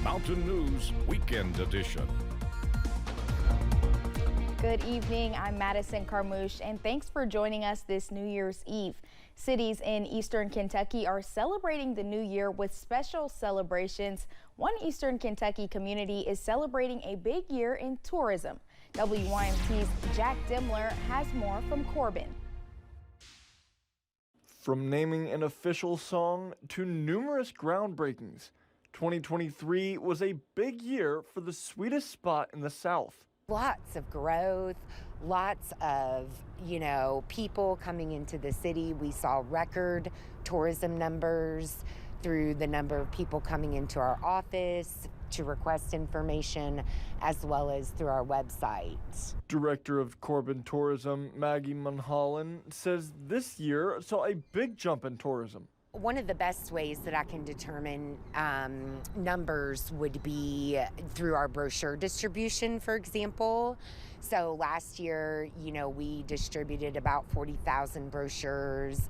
Mountain News Weekend Edition. Good evening, I'm Madison Carmouche, and thanks for joining us this New Year's Eve. Cities in eastern Kentucky are celebrating the new year with special celebrations. One eastern Kentucky community is celebrating a big year in tourism. WYMT's Jack Demler has more from Corbin. From naming an official song to numerous groundbreakings, 2023 was a big year for the sweetest spot in the South. Lots of growth, lots of, people coming into the city. We saw record tourism numbers through the number of people coming into our office to request information, as well as through our website. Director of Corbin Tourism, Maggie Mulholland, says this year saw a big jump in tourism. One of the best ways that I can determine numbers would be through our brochure distribution, for example. So last year, we distributed about 40,000 brochures,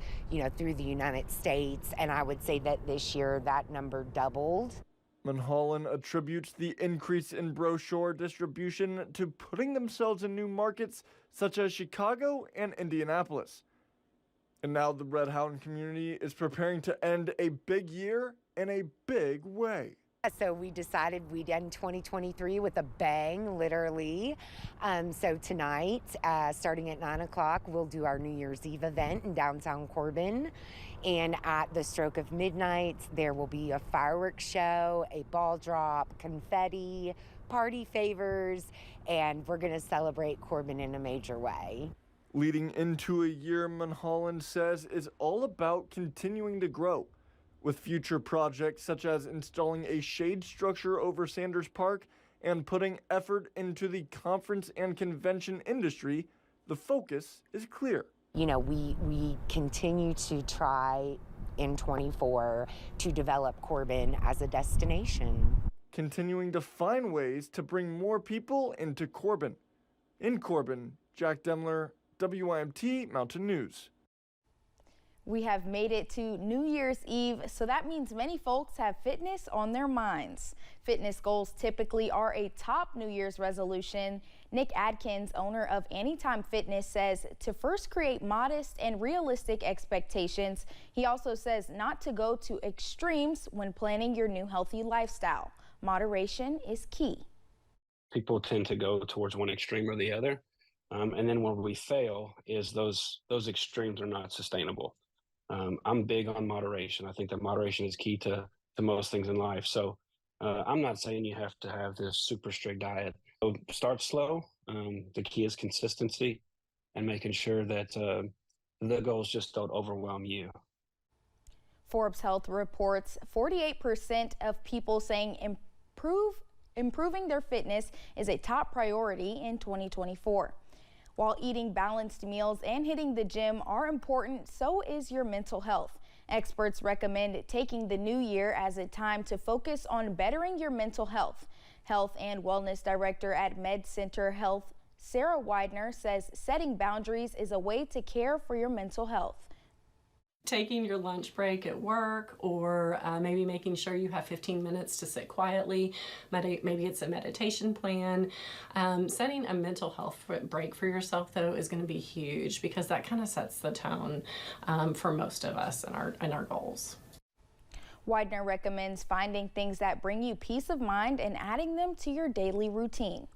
through the United States. And I would say that this year that number doubled. Mulholland attributes the increase in brochure distribution to putting themselves in new markets such as Chicago and Indianapolis. And now the Red Mountain community is preparing to end a big year in a big way. So we decided we'd end 2023 with a bang, literally. So tonight, starting at 9 o'clock, we'll do our New Year's Eve event in downtown Corbin. And at the stroke of midnight, there will be a fireworks show, a ball drop, confetti, party favors, and we're going to celebrate Corbin in a major way. Leading into a year, Mulholland says, is all about continuing to grow, with future projects such as installing a shade structure over Sanders Park and putting effort into the conference and convention industry. The focus is clear. We continue to try in 24 to develop Corbin as a destination. Continuing to find ways to bring more people into Corbin. In Corbin, Jack Demler, WYMT Mountain News. We have made it to New Year's Eve, so that means many folks have fitness on their minds. Fitness goals typically are a top New Year's resolution. Nick Adkins, owner of Anytime Fitness, says to first create modest and realistic expectations. He also says not to go to extremes when planning your new healthy lifestyle. Moderation is key. People tend to go towards one extreme or the other. And then where we fail is those extremes are not sustainable. I'm big on moderation. I think that moderation is key to most things in life. So I'm not saying you have to have this super strict diet. So start slow. The key is consistency and making sure that the goals just don't overwhelm you. Forbes Health reports 48% of people saying improving their fitness is a top priority in 2024. While eating balanced meals and hitting the gym are important, so is your mental health. Experts recommend taking the new year as a time to focus on bettering your mental health. Health and Wellness Director at Med Center Health, Sarah Widener, says setting boundaries is a way to care for your mental health. Taking your lunch break at work, or maybe making sure you have 15 minutes to sit quietly. Maybe it's a meditation plan. Setting a mental health break for yourself, though, is going to be huge because that kind of sets the tone for most of us in our goals. Widener recommends finding things that bring you peace of mind and adding them to your daily routine.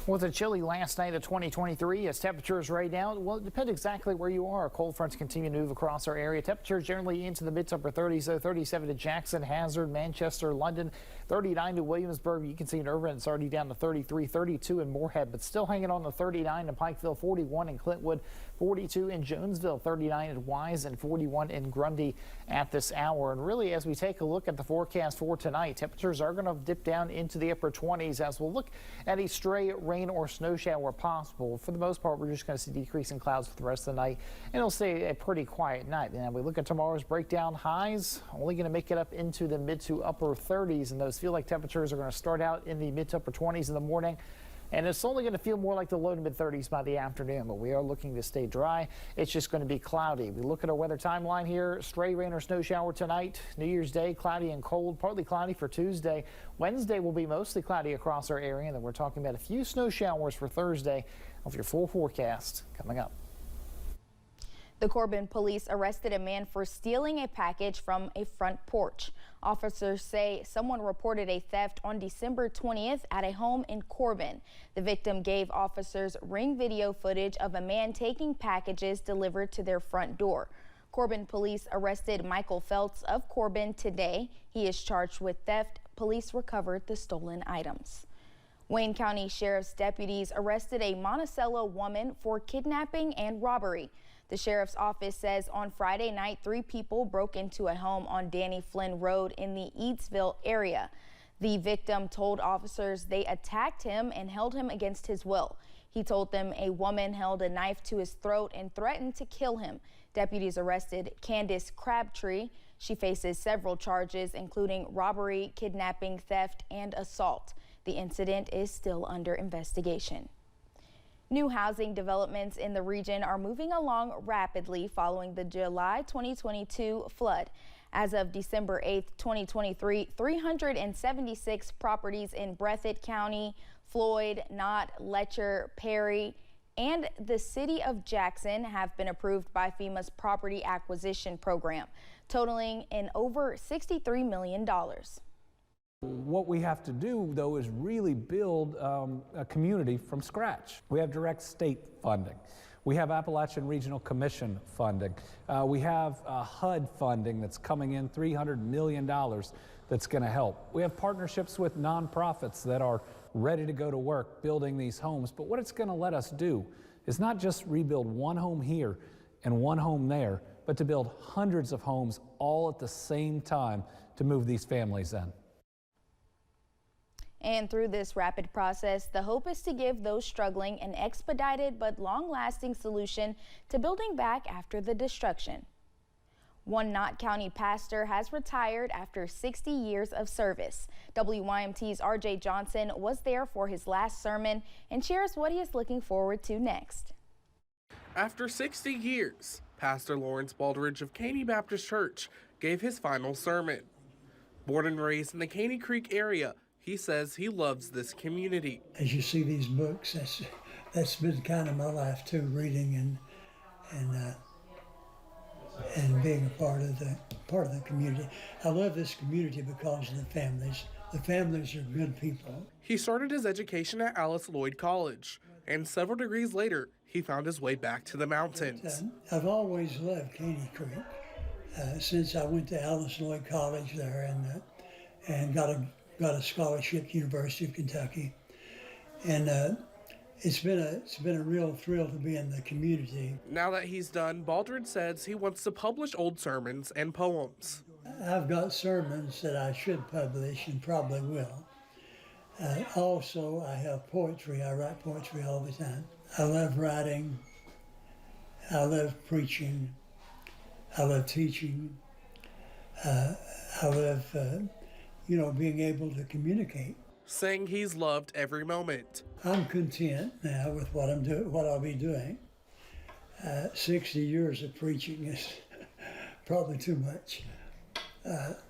Was a chilly last night of 2023 as temperatures right now? Well, it depends exactly where you are. Cold fronts continue to move across our area. Temperatures generally into the mid to upper 30s, so 37 to Jackson, Hazard, Manchester, London, 39 to Williamsburg. You can see in Irvine it's already down to 33, 32 in Moorhead, but still hanging on to 39 in Pikeville, 41 in Clintwood, 42 in Jonesville, 39 in Wise, and 41 in Grundy at this hour. And really, as we take a look at the forecast for tonight, temperatures are going to dip down into the upper 20s as we'll look at a stray rain or snow shower possible. For the most part, we're just going to see decreasing clouds for the rest of the night, and it'll stay a pretty quiet night. And we look at tomorrow's breakdown, highs only going to make it up into the mid to upper 30s, and those feel like temperatures are going to start out in the mid to upper 20s in the morning. And it's only going to feel more like the low to mid 30s by the afternoon, but we are looking to stay dry. It's just going to be cloudy. We look at our weather timeline here. Stray rain or snow shower tonight. New Year's Day, cloudy and cold, partly cloudy for Tuesday. Wednesday will be mostly cloudy across our area. And then we're talking about a few snow showers for Thursday. Of your full forecast coming up. The Corbin police arrested a man for stealing a package from a front porch. Officers say someone reported a theft on December 20th at a home in Corbin. The victim gave officers ring video footage of a man taking packages delivered to their front door. Corbin police arrested Michael Feltz of Corbin today. He is charged with theft. Police recovered the stolen items. Wayne County Sheriff's deputies arrested a Monticello woman for kidnapping and robbery. The sheriff's office says on Friday night, 3 people broke into a home on Danny Flynn Road in the Eadsville area. The victim told officers they attacked him and held him against his will. He told them a woman held a knife to his throat and threatened to kill him. Deputies arrested Candace Crabtree. She faces several charges, including robbery, kidnapping, theft, and assault. The incident is still under investigation. New housing developments in the region are moving along rapidly following the July 2022 flood. As of December 8th, 2023, 376 properties in Breathitt County, Floyd, Knott, Letcher, Perry, and the city of Jackson have been approved by FEMA's property acquisition program, totaling in over $63 million. What we have to do, though, is really build a community from scratch. We have direct state funding. We have Appalachian Regional Commission funding. We have HUD funding that's coming in, $300 million that's going to help. We have partnerships with nonprofits that are ready to go to work building these homes. But what it's going to let us do is not just rebuild one home here and one home there, but to build hundreds of homes all at the same time to move these families in. And through this rapid process, the hope is to give those struggling an expedited but long-lasting solution to building back after the destruction. One Knott County pastor has retired after 60 years of service. WYMT's RJ Johnson was there for his last sermon and shares what he is looking forward to next. After 60 years, Pastor Lawrence Baldridge of Caney Baptist Church gave his final sermon. Born and raised in the Caney Creek area, he says he loves this community. As you see these books, that's been kind of my life too, reading and being a part of the community. I love this community because of the families. The families are good people. He started his education at Alice Lloyd College, and several degrees later, he found his way back to the mountains. I've always loved Caney Creek since I went to Alice Lloyd College there and got a scholarship to University of Kentucky, and it's been a real thrill to be in the community. Now that he's done, Baldridge says he wants to publish old sermons and poems. I've got sermons that I should publish and probably will. Also, I have poetry. I write poetry all the time. I love writing. I love preaching. I love teaching. I love being able to communicate. Saying he's loved every moment. I'm content now with what I'm doing, what I'll be doing. 60 years of preaching is probably too much.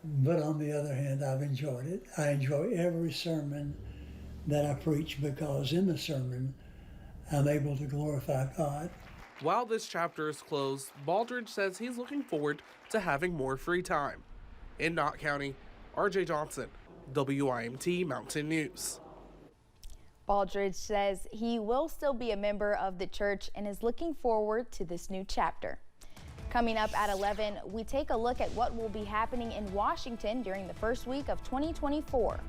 But on the other hand, I've enjoyed it. I enjoy every sermon that I preach because in the sermon, I'm able to glorify God. While this chapter is closed, Baldridge says he's looking forward to having more free time. In Knott County, RJ Johnson, WYMT Mountain News. Baldridge says he will still be a member of the church and is looking forward to this new chapter. Coming up at 11, we take a look at what will be happening in Washington during the first week of 2024.